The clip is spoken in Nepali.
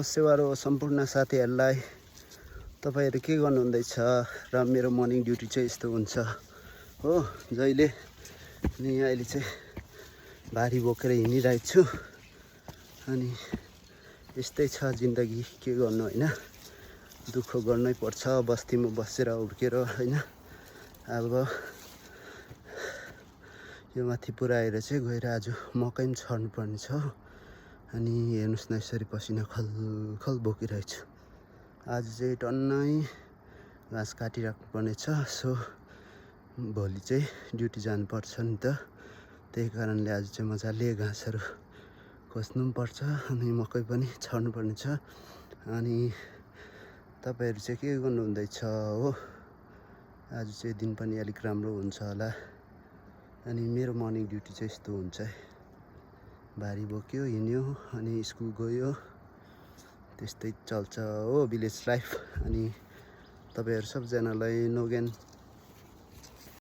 सेवारो सम्पूर्ण साथीहरूलाई तपाईहरु के गर्नुहुँदैछ र मेरो मर्निङ ड्युटी चाहिँ यस्तो हुन्छ हो जहिले अनि अहिले चाहिँ भारी बोकेर हिँडिरहेको छु अनि यस्तै छ जिन्दगी के गर्नु हैन दुःख गर्नै पर्छ बस्तीमा बसेर हुर्केर हैन अब यो माथि पुऱ्याएर चाहिँ गएर आज मकै पनि छर्नु पर्ने छ अनि हेर्नुस् न यसरी पसिना खलखल बोकिरहेको छु आज चाहिँ टन्नै घाँस काटिराख्नु पर्ने छ सो भोलि चाहिँ ड्युटी जानुपर्छ नि त त्यही कारणले आज चाहिँ मजाले घाँसहरू खोज्नु पनि पर्छ अनि मकै पनि छर्नु पर्ने छ अनि तपाईहरु चाहिँ के गर्नुहुँदैछ हो आज चाहिँ दिन पनि अलिक राम्रो हुन्छ होला अनि मेरो मर्निङ ड्युटी चाहिँ यस्तो हुन्छ है भारी बोक्यो हिँड्यो अनि स्कुल गयो त्यस्तै चल्छ हो भिलेज लाइफ अनि तपाईहरु सबजनालाई नोगेन